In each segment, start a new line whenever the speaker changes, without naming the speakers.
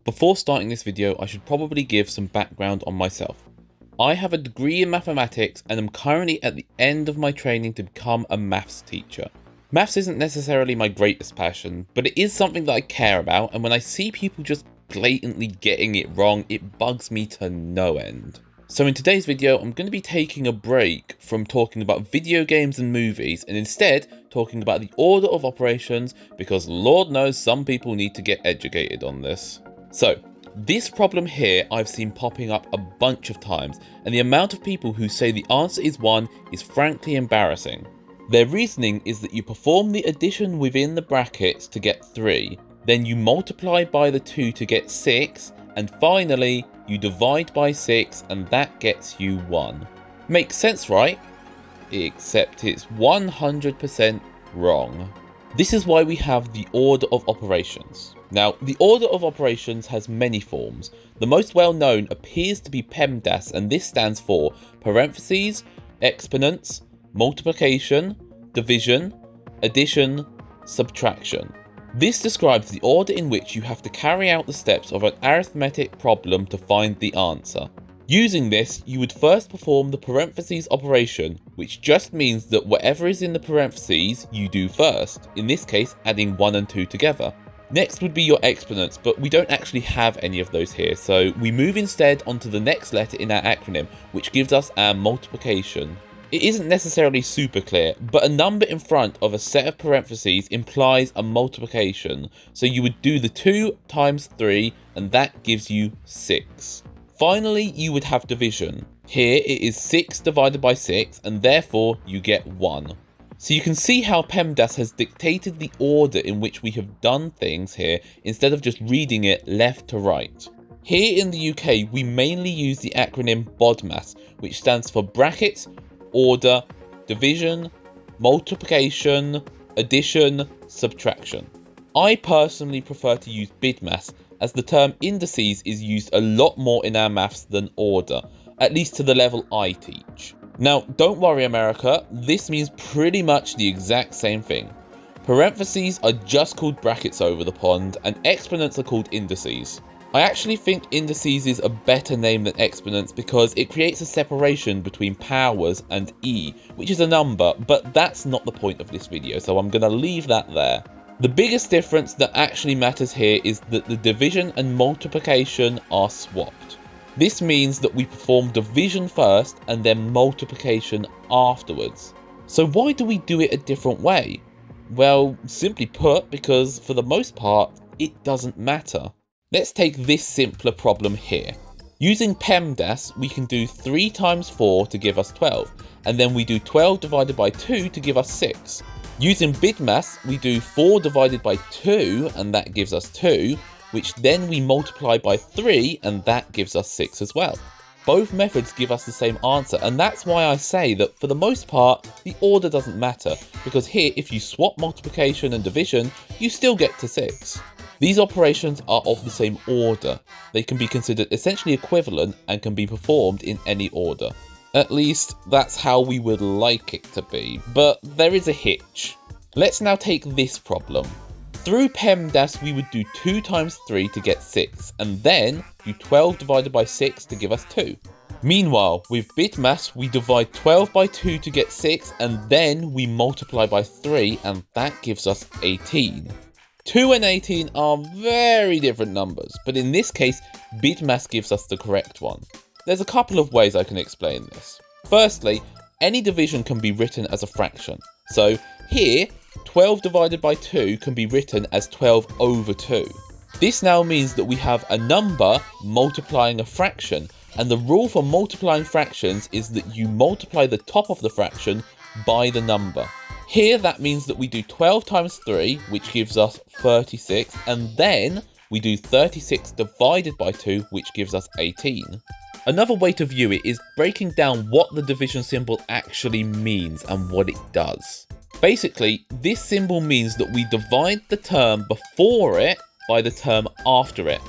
Before starting this video, I should probably give some background on myself. I have a degree in mathematics and am currently at the end of my training to become a maths teacher. Maths isn't necessarily my greatest passion, but it is something that I care about, and when I see people just blatantly getting it wrong, it bugs me to no end. So in today's video, I'm going to be taking a break from talking about video games and movies and instead talking about the order of operations, because Lord knows some people need to get educated on this. So, this problem here I've seen popping up a bunch of times, and the amount of people who say the answer is 1 is frankly embarrassing. Their reasoning is that you perform the addition within the brackets to get 3, then you multiply by the 2 to get 6, and finally you divide by 6 and that gets you 1. Makes sense, right? Except it's 100% wrong. This is why we have the order of operations. Now, the order of operations has many forms. The most well known appears to be PEMDAS, and this stands for parentheses, exponents, multiplication, division, addition, subtraction. This describes the order in which you have to carry out the steps of an arithmetic problem to find the answer. Using this, you would first perform the parentheses operation, which just means that whatever is in the parentheses you do first, in this case adding 1 and 2 together. Next would be your exponents, but we don't actually have any of those here, so we move instead onto the next letter in our acronym, which gives us our multiplication. It isn't necessarily super clear, but a number in front of a set of parentheses implies a multiplication, so you would do the 2 times 3 and that gives you 6. Finally, you would have division. Here it is 6 divided by 6 and therefore you get 1. So you can see how PEMDAS has dictated the order in which we have done things here instead of just reading it left to right. Here in the UK, we mainly use the acronym BODMAS, which stands for brackets, order, division, multiplication, addition, subtraction. I personally prefer to use BIDMAS, as the term indices is used a lot more in our maths than order, at least to the level I teach. Now, don't worry America, this means pretty much the exact same thing. Parentheses are just called brackets over the pond, and exponents are called indices. I actually think indices is a better name than exponents because it creates a separation between powers and e, which is a number, but that's not the point of this video, so I'm gonna leave that there. The biggest difference that actually matters here is that the division and multiplication are swapped. This means that we perform division first and then multiplication afterwards. So why do we do it a different way? Well, simply put, because for the most part, it doesn't matter. Let's take this simpler problem here. Using PEMDAS, we can do 3 times 4 to give us 12, and then we do 12 divided by 2 to give us 6. Using BIDMAS, we do 4 divided by 2, and that gives us 2, which then we multiply by 3 and that gives us 6 as well. Both methods give us the same answer, and that's why I say that for the most part, the order doesn't matter, because here if you swap multiplication and division, you still get to 6. These operations are of the same order. They can be considered essentially equivalent and can be performed in any order. At least, that's how we would like it to be, but there is a hitch. Let's now take this problem. Through PEMDAS, we would do 2 times 3 to get 6, and then do 12 divided by 6 to give us 2. Meanwhile, with BIDMAS, we divide 12 by 2 to get 6, and then we multiply by 3, and that gives us 18. 2 and 18 are very different numbers, but in this case, BIDMAS gives us the correct one. There's a couple of ways I can explain this. Firstly, any division can be written as a fraction. So here, 12 divided by 2 can be written as 12 over 2. This now means that we have a number multiplying a fraction, and the rule for multiplying fractions is that you multiply the top of the fraction by the number. Here that means that we do 12 times 3, which gives us 36, and then we do 36 divided by 2, which gives us 18. Another way to view it is breaking down what the division symbol actually means and what it does. Basically, this symbol means that we divide the term before it by the term after it,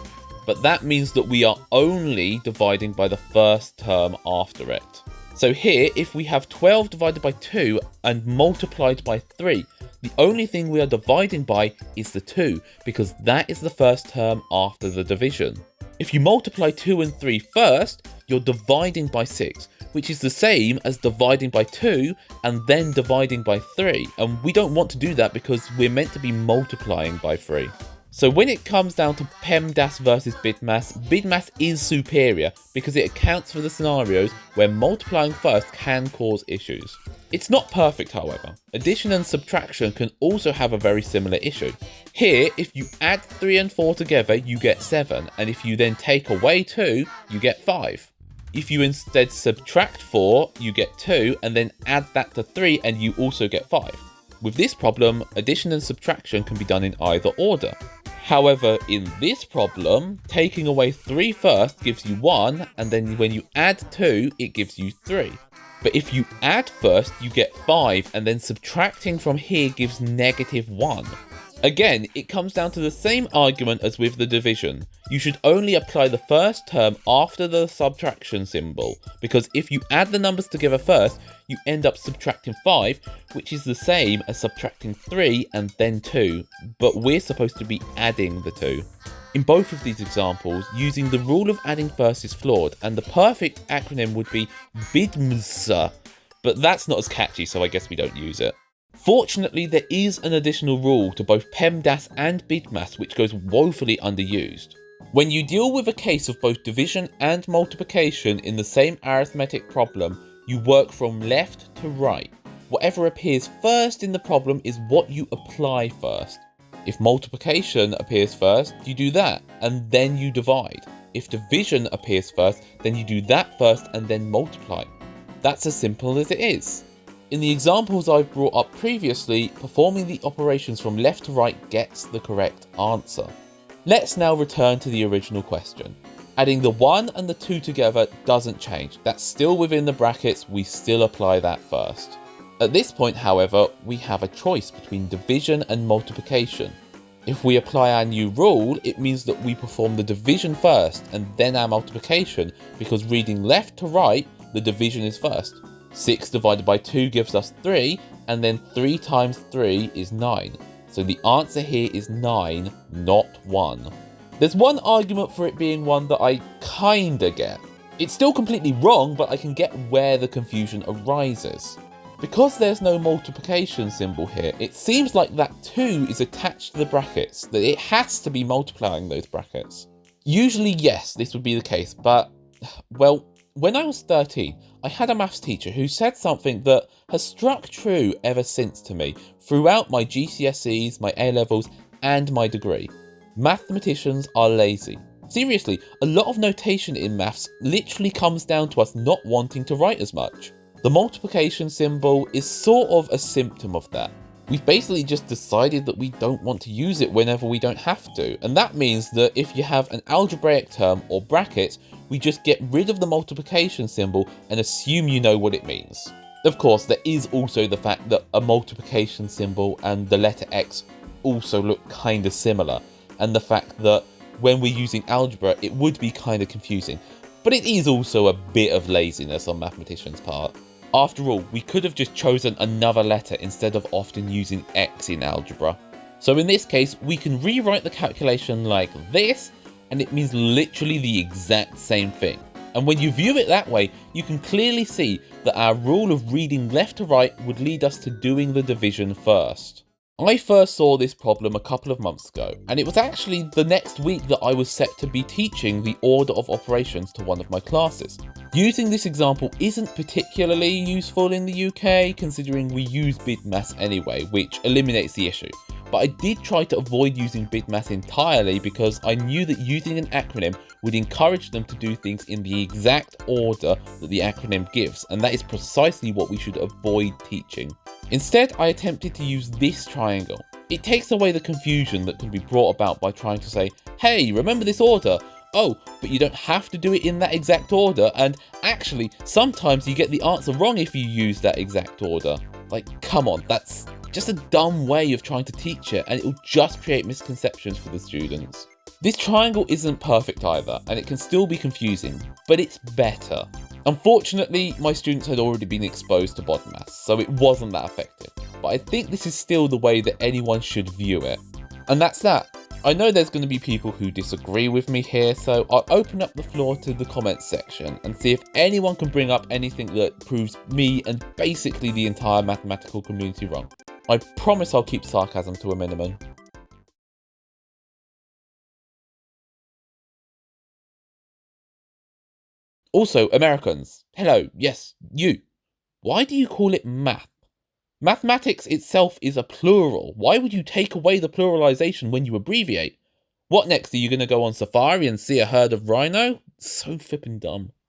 but that means that we are only dividing by the first term after it. So here, if we have 12 divided by 2 and multiplied by 3, The only thing we are dividing by is the 2, because that is the first term after the division. If you multiply 2 and 3 first, you're dividing by 6, which is the same as dividing by 2 and then dividing by 3. And we don't want to do that because we're meant to be multiplying by 3. So when it comes down to PEMDAS versus BODMAS, BODMAS is superior because it accounts for the scenarios where multiplying first can cause issues. It's not perfect, however. Addition and subtraction can also have a very similar issue. Here, if you add 3 and 4 together, you get 7, and if you then take away 2, you get 5. If you instead subtract 4, you get 2, and then add that to 3, and you also get 5. With this problem, addition and subtraction can be done in either order. However, in this problem, taking away 3 first gives you 1, and then when you add 2, it gives you 3. But if you add first, you get 5, and then subtracting from here gives -1. Again, it comes down to the same argument as with the division. You should only apply the first term after the subtraction symbol, because if you add the numbers together first, you end up subtracting 5, which is the same as subtracting 3 and then 2, but we're supposed to be adding the 2. In both of these examples, using the rule of adding first is flawed, and the perfect acronym would be BODMAS, but that's not as catchy, so I guess we don't use it. Fortunately, there is an additional rule to both PEMDAS and BODMAS which goes woefully underused. When you deal with a case of both division and multiplication in the same arithmetic problem, you work from left to right. Whatever appears first in the problem is what you apply first. If multiplication appears first, you do that, and then you divide. If division appears first, then you do that first and then multiply. That's as simple as it is. In the examples I've brought up previously, performing the operations from left to right gets the correct answer. Let's now return to the original question. Adding the 1 and the 2 together doesn't change. That's still within the brackets, we still apply that first. At this point, however, we have a choice between division and multiplication. If we apply our new rule, it means that we perform the division first and then our multiplication, because reading left to right, the division is first. 6 divided by 2 gives us 3, and then 3 times 3 is 9. So the answer here is 9, not 1. There's one argument for it being 1 that I kinda get. It's still completely wrong, but I can get where the confusion arises. Because there's no multiplication symbol here, it seems like that 2 is attached to the brackets, that it has to be multiplying those brackets. Usually, yes, this would be the case, but, well, when I was 13, I had a maths teacher who said something that has struck true ever since to me throughout my GCSEs, my A-levels, and my degree. Mathematicians are lazy. Seriously, a lot of notation in maths literally comes down to us not wanting to write as much. The multiplication symbol is sort of a symptom of that. We've basically just decided that we don't want to use it whenever we don't have to, and that means that if you have an algebraic term or bracket, we just get rid of the multiplication symbol and assume you know what it means. Of course, there is also the fact that a multiplication symbol and the letter X also look kinda similar, and the fact that when we're using algebra, it would be kinda confusing, but it is also a bit of laziness on mathematicians' part. After all, we could have just chosen another letter instead of often using X in algebra. So in this case, we can rewrite the calculation like this, and it means literally the exact same thing. And when you view it that way, you can clearly see that our rule of reading left to right would lead us to doing the division first. I first saw this problem a couple of months ago, and it was actually the next week that I was set to be teaching the order of operations to one of my classes. Using this example isn't particularly useful in the UK, considering we use BODMAS anyway, which eliminates the issue. But I did try to avoid using BODMAS entirely because I knew that using an acronym would encourage them to do things in the exact order that the acronym gives, and that is precisely what we should avoid teaching. Instead, I attempted to use this triangle. It takes away the confusion that can be brought about by trying to say, hey, remember this order? Oh, but you don't have to do it in that exact order, and actually, sometimes you get the answer wrong if you use that exact order. Like, come on, that's just a dumb way of trying to teach it, and it will just create misconceptions for the students. This triangle isn't perfect either, and it can still be confusing, but it's better. Unfortunately, my students had already been exposed to BODMAS, so it wasn't that effective. but I think this is still the way that anyone should view it. And that's that. I know there's going to be people who disagree with me here, so I'll open up the floor to the comments section and see if anyone can bring up anything that proves me and basically the entire mathematical community wrong. I promise I'll keep sarcasm to a minimum. Also, Americans, hello, yes, you. Why do you call it math? Mathematics itself is a plural. Why would you take away the pluralization when you abbreviate? What next? Are you going to go on safari and see a herd of rhino? So flippin' dumb.